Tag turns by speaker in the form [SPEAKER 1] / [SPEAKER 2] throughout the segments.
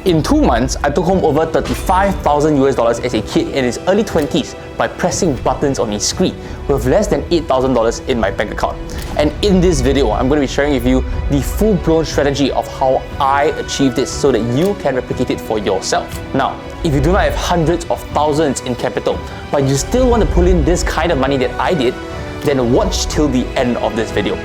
[SPEAKER 1] In 2 months, I took home over 35,000 US dollars as a kid in his early 20s by pressing buttons on his screen with less than $8,000 in my bank account. And in this video, I'm going to be sharing with you the full-blown strategy of how I achieved this so that you can replicate it for yourself. Now, if you do not have hundreds of thousands in capital, but you still want to pull in this kind of money that I did, then watch till the end of this video.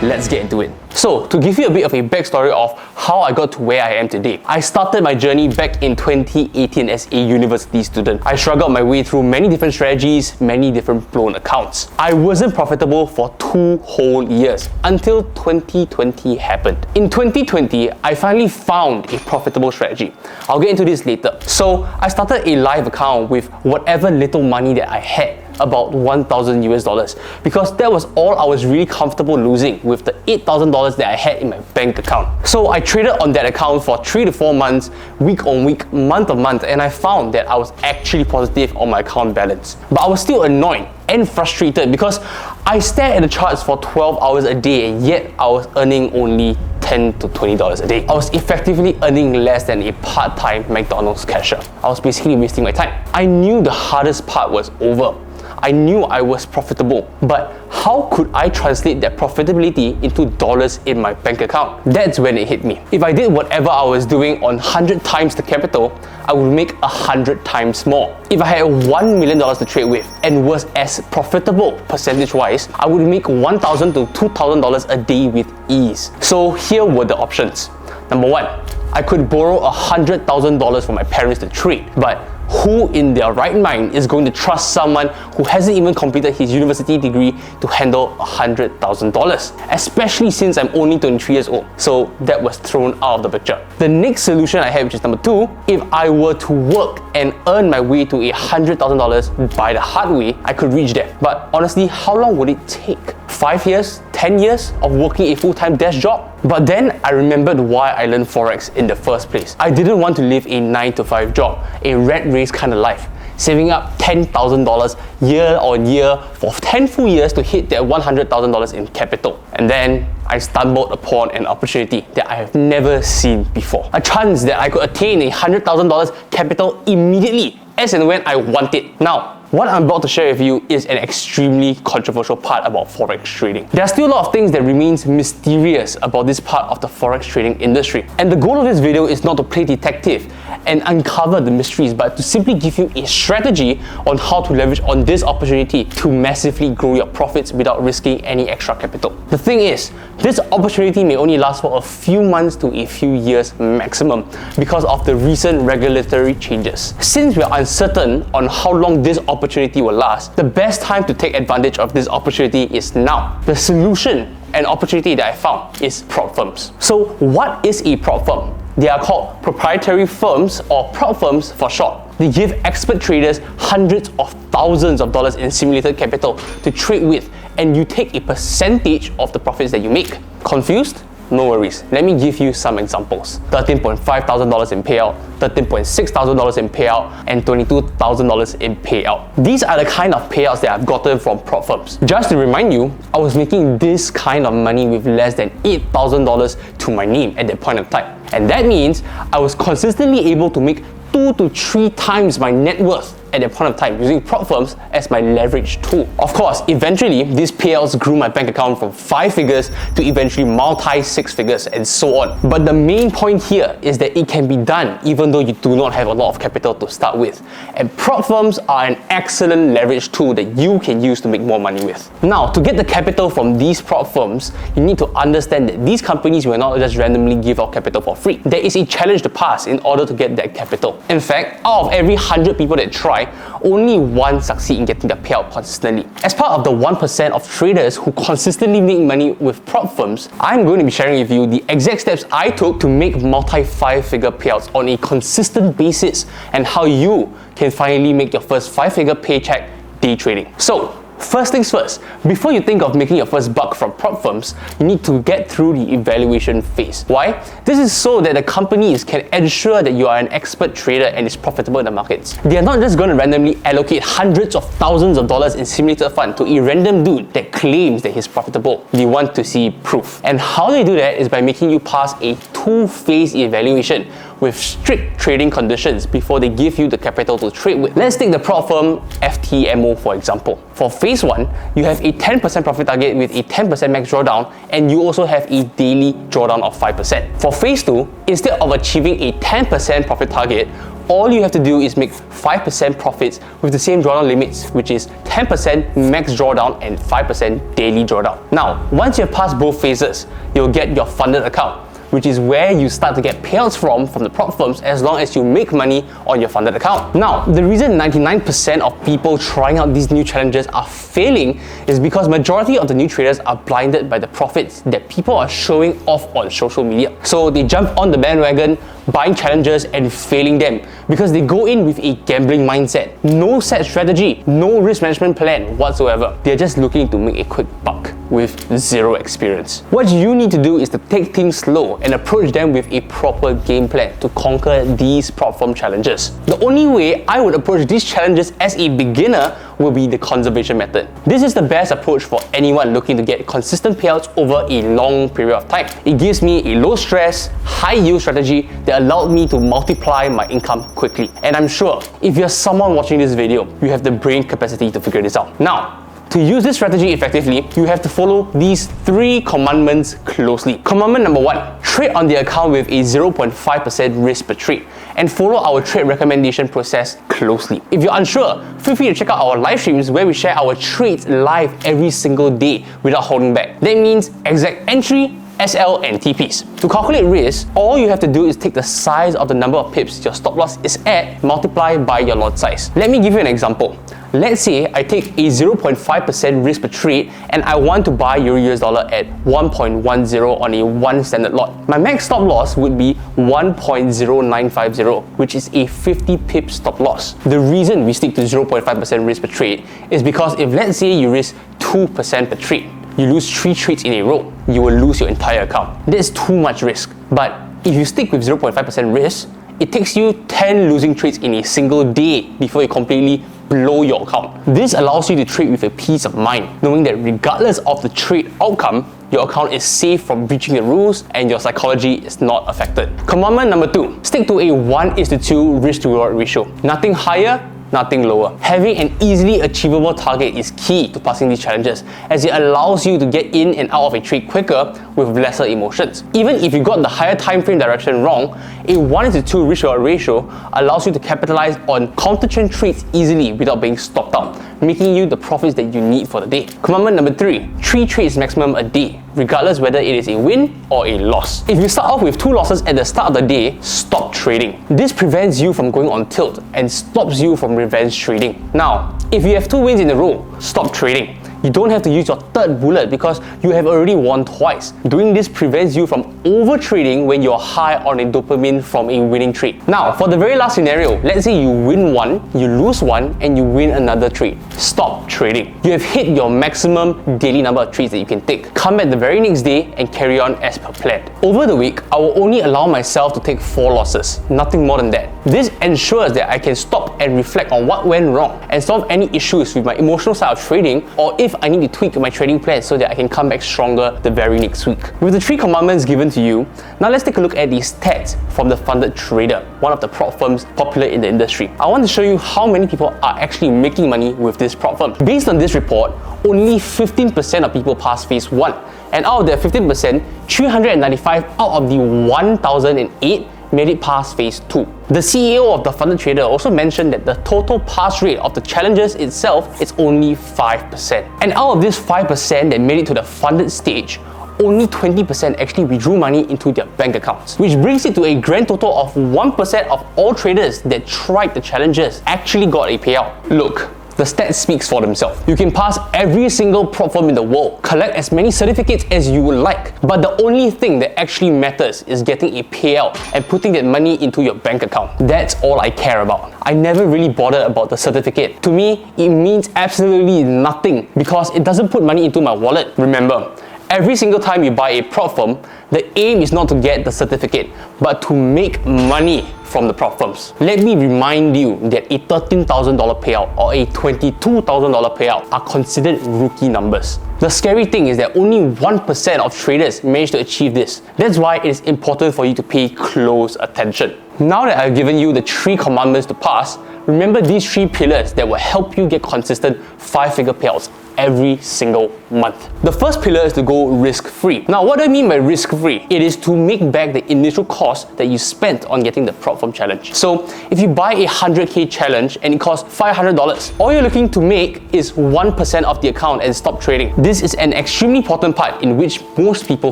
[SPEAKER 1] Let's get into it. So, to give you a bit of a backstory of how I got to where I am today, I started my journey back in 2018 as a university student. I struggled my way through many different strategies, many different blown accounts. I wasn't profitable for 2 whole years until 2020 happened. In 2020, I finally found a profitable strategy. I'll get into this later. So, I started a live account with whatever little money that I had, about 1,000 US dollars, because that was all I was really comfortable losing with the $8,000 that I had in my bank account. So I traded on that account for 3 to 4 months, week on week, month on month, and I found that I was actually positive on my account balance. But I was still annoyed and frustrated because I stared at the charts for 12 hours a day and yet I was earning only $10 to $20 a day. I was effectively earning less than a part-time McDonald's cashier. I was basically wasting my time. I knew the hardest part was over. I knew I was profitable, but how could I translate that profitability into dollars in my bank account? That's when it hit me. If I did whatever I was doing on 100 times the capital, I would make 100 times more. If I had $1 million to trade with and was as profitable percentage-wise, I would make $1,000 to $2,000 a day with ease. So here were the options. Number 1, I could borrow $100,000 from my parents to trade, but who in their right mind is going to trust someone who hasn't even completed his university degree to handle $100,000? Especially since I'm only 23 years old. So that was thrown out of the picture. The next solution I had, which is number 2, if I were to work and earn my way to $100,000 by the hard way, I could reach there. But honestly, how long would it take? 5 years? 10 years of working a full-time desk job? But then I remembered why I learned Forex in the first place. I didn't want to live a 9-to-5 job, a rat race kind of life, saving up $10,000 year on year for 10 full years to hit that $100,000 in capital. And then I stumbled upon an opportunity that I have never seen before. A chance that I could attain $100,000 capital immediately as and when I want it. Now, what I'm about to share with you is an extremely controversial part about Forex trading. There are still a lot of things that remains mysterious about this part of the Forex trading industry. And the goal of this video is not to play detective and uncover the mysteries, but to simply give you a strategy on how to leverage on this opportunity to massively grow your profits without risking any extra capital. The thing is, this opportunity may only last for a few months to a few years maximum because of the recent regulatory changes. Since we are uncertain on how long this opportunity will last, the best time to take advantage of this opportunity is now. The solution and opportunity that I found is prop firms. So what is a prop firm? They are called proprietary firms, or prop firms for short. They give expert traders hundreds of thousands of dollars in simulated capital to trade with, and you take a percentage of the profits that you make. Confused? No worries, let me give you some examples. $13,500 in payout, $13,600 in payout, and $22,000 in payout. These are the kind of payouts that I've gotten from prop firms. Just to remind you, I was making this kind of money with less than $8,000 to my name at that point of time. And that means I was consistently able to make 2 to 3 times my net worth at that point of time using prop firms as my leverage tool. Of course, eventually these payouts grew my bank account from 5 figures to eventually multi-6 figures and so on. But the main point here is that it can be done even though you do not have a lot of capital to start with. And prop firms are an excellent leverage tool that you can use to make more money with. Now, to get the capital from these prop firms, you need to understand that these companies will not just randomly give out capital for free. There is a challenge to pass in order to get that capital. In fact, out of every 100 people that try, only 1 succeed in getting the payout consistently. As part of the 1% of traders who consistently make money with prop firms, I'm going to be sharing with you the exact steps I took to make multi-5-figure payouts on a consistent basis and how you can finally make your first 5-figure paycheck day trading. So, first things first, before you think of making your first buck from prop firms, you need to get through the evaluation phase. Why? This is so that the companies can ensure that you are an expert trader and is profitable in the markets. They are not just going to randomly allocate hundreds of thousands of dollars in simulated fund to a random dude that claims that he's profitable. They want to see proof. And how they do that is by making you pass a 2-phase evaluation with strict trading conditions before they give you the capital to trade with. Let's take the prop firm FTMO for example. For phase 1, you have a 10% profit target with a 10% max drawdown, and you also have a daily drawdown of 5%. For phase 2, instead of achieving a 10% profit target, all you have to do is make 5% profits with the same drawdown limits, which is 10% max drawdown and 5% daily drawdown. Now, once you have passed both phases, you'll get your funded account, which is where you start to get payouts from the prop firms as long as you make money on your funded account. Now, the reason 99% of people trying out these new challenges are failing is because majority of the new traders are blinded by the profits that people are showing off on social media. So they jump on the bandwagon, buying challenges and failing them because they go in with a gambling mindset. No set strategy, no risk management plan whatsoever. They're just looking to make a quick buck with zero experience. What you need to do is to take things slow and approach them with a proper game plan to conquer these prop firm challenges. The only way I would approach these challenges as a beginner will be the conservation method. This is the best approach for anyone looking to get consistent payouts over a long period of time. It gives me a low stress, high yield strategy that allowed me to multiply my income quickly. And I'm sure if you're someone watching this video, you have the brain capacity to figure this out. Now, to use this strategy effectively, you have to follow these 3 commandments closely. Commandment number 1, trade on the account with a 0.5% risk per trade and follow our trade recommendation process closely. If you're unsure, feel free to check out our live streams where we share our trades live every single day without holding back. That means exact entry, SL and TPs. To calculate risk, all you have to do is take the size of the number of pips your stop loss is at, multiplied by your lot size. Let me give you an example. Let's say I take a 0.5% risk per trade and I want to buy Euro-US dollar at 1.10 on a 1 standard lot. My max stop loss would be 1.0950, which is a 50 pip stop loss. The reason we stick to 0.5% risk per trade is because if let's say you risk 2% per trade, you lose 3 trades in a row, you will lose your entire account. That's too much risk. But if you stick with 0.5% risk, it takes you 10 losing trades in a single day before you completely blow your account. This allows you to trade with a peace of mind, knowing that regardless of the trade outcome, your account is safe from breaching the rules and your psychology is not affected. Commandment number 2, stick to a 1:2 risk to reward ratio. Nothing higher, nothing lower. Having an easily achievable target is key to passing these challenges, as it allows you to get in and out of a trade quicker with lesser emotions. Even if you got the higher time frame direction wrong, a 1:2 risk reward ratio allows you to capitalize on counter trend trades easily without being stopped out, making you the profits that you need for the day. Commandment number 3, 3 trades maximum a day, regardless whether it is a win or a loss. If you start off with 2 losses at the start of the day, stop trading. This prevents you from going on tilt and stops you from revenge trading. Now, if you have 2 wins in a row, stop trading. You don't have to use your 3rd bullet because you have already won twice. Doing this prevents you from over trading when you're high on a dopamine from a winning trade. Now, for the very last scenario, let's say you win 1, you lose 1, and you win another trade. Stop trading. You have hit your maximum daily number of trades that you can take. Come back the very next day and carry on as per plan. Over the week, I will only allow myself to take 4 losses, nothing more than that. This ensures that I can stop and reflect on what went wrong and solve any issues with my emotional side of trading, or if I need to tweak my trading plan so that I can come back stronger the very next week. With the 3 commandments given to you, now let's take a look at the stats from the Funded Trader, one of the prop firms popular in the industry. I want to show you how many people are actually making money with this prop firm. Based on this report, only 15% of people pass phase 1, and out of that 15%, 395 out of the 1008 made it past phase 2. The CEO of the Funded Trader also mentioned that the total pass rate of the challenges itself is only 5%. And out of this 5% that made it to the funded stage, only 20% actually withdrew money into their bank accounts, which brings it to a grand total of 1% of all traders that tried the challenges actually got a payout. Look, the stats speaks for themselves. You can pass every single prop firm in the world, collect as many certificates as you would like, but the only thing that actually matters is getting a payout and putting that money into your bank account. That's all I care about. I never really bothered about the certificate. To me, it means absolutely nothing because it doesn't put money into my wallet. Remember, every single time you buy a prop firm, the aim is not to get the certificate, but to make money from the prop firms. Let me remind you that a $13,000 payout or a $22,000 payout are considered rookie numbers. The scary thing is that only 1% of traders manage to achieve this. That's why it is important for you to pay close attention. Now that I've given you the 3 commandments to pass, remember these 3 pillars that will help you get consistent 5-figure payouts every single month. The first pillar is to go risk-free. Now, what do I mean by risk-free? It is to make back the initial cost that you spent on getting the prop firm challenge. So, if you buy a 100K challenge and it costs $500, all you're looking to make is 1% of the account and stop trading. This is an extremely important part in which most people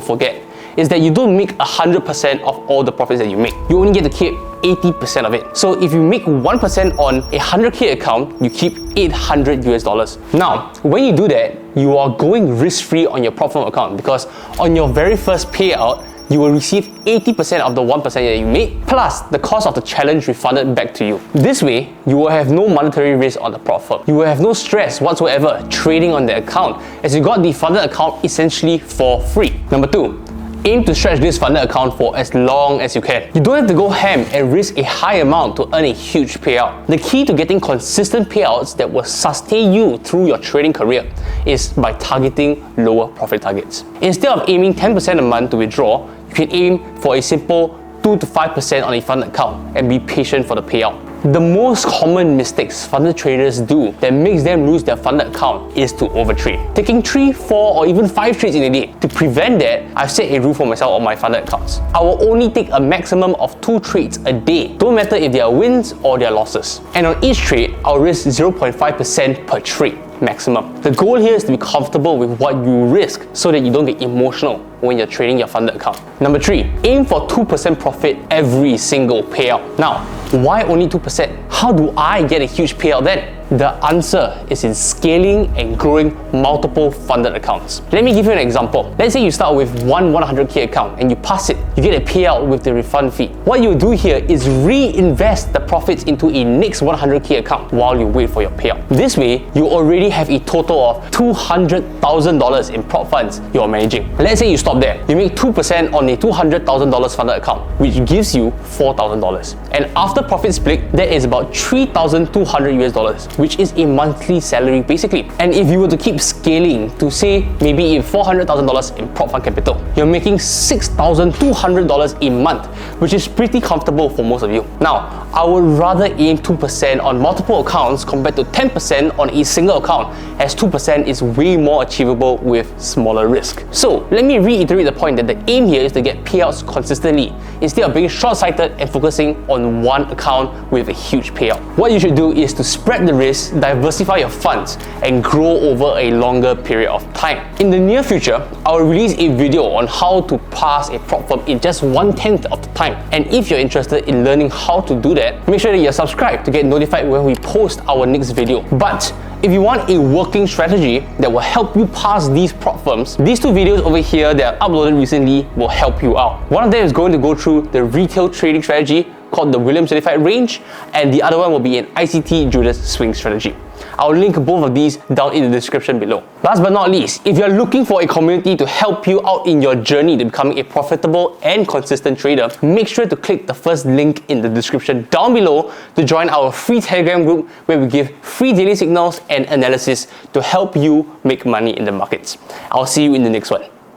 [SPEAKER 1] forget, is that you don't make 100% of all the profits that you make. You only get to keep 80% of it. So if you make 1% on a 100K account, you keep $800. Now, when you do that, you are going risk-free on your prop firm account, because on your very first payout, you will receive 80% of the 1% that you made, plus the cost of the challenge refunded back to you. This way, you will have no monetary risk on the prop firm. You will have no stress whatsoever trading on the account, as you got the funded account essentially for free. Number 2, aim to stretch this funded account for as long as you can. You don't have to go ham and risk a high amount to earn a huge payout. The key to getting consistent payouts that will sustain you through your trading career is by targeting lower profit targets. Instead of aiming 10% a month to withdraw, you can aim for a simple 2 to 5% on a funded account and be patient for the payout. The most common mistakes funded traders do that makes them lose their funded account is to overtrade. Taking 3, 4 or even 5 trades in a day. To prevent that, I've set a rule for myself on my funded accounts. I will only take a maximum of 2 trades a day. Don't matter if they are wins or they are losses. And on each trade, I'll risk 0.5% per trade maximum. The goal here is to be comfortable with what you risk so that you don't get emotional when you're trading your funded account. Number 3, aim for 2% profit every single payout. Now, why only 2%? How do I get a huge payout then? The answer is in scaling and growing multiple funded accounts. Let me give you an example. Let's say you start with one 100K account and you pass it. You get a payout with the refund fee. What you do here is reinvest the profits into a next 100K account while you wait for your payout. This way, you already have a total of $200,000 in prop funds you're managing. Let's say you stop there. You make 2% on a $200,000 funded account, which gives you $4,000. And after profit split, that is about $3,200, which is a monthly salary basically. And if you were to keep scaling to say maybe $400,000 in prop fund capital, you're making $6,200 a month, which is pretty comfortable for most of you. Now, I would rather aim 2% on multiple accounts compared to 10% on a single account, as 2% is way more achievable with smaller risk. So let me reiterate the point that the aim here is to get payouts consistently instead of being short-sighted and focusing on one account with a huge payout. What you should do is to spread the risk, diversify your funds, and grow over a longer period of time. In the near future, I'll release a video on how to pass a prop firm in just 1/10 of the time. And if you're interested in learning how to do that, make sure that you're subscribed to get notified when we post our next video. But if you want a working strategy that will help you pass these prop firms, these 2 videos over here that are uploaded recently will help you out. One of them is going to go through the retail trading strategy called the Williams Certified Range, and the other one will be an ICT Judas Swing strategy. I'll link both of these down in the description below. Last but not least, if you're looking for a community to help you out in your journey to becoming a profitable and consistent trader, make sure to click the first link in the description down below to join our free Telegram group where we give free daily signals and analysis to help you make money in the markets. I'll see you in the next one.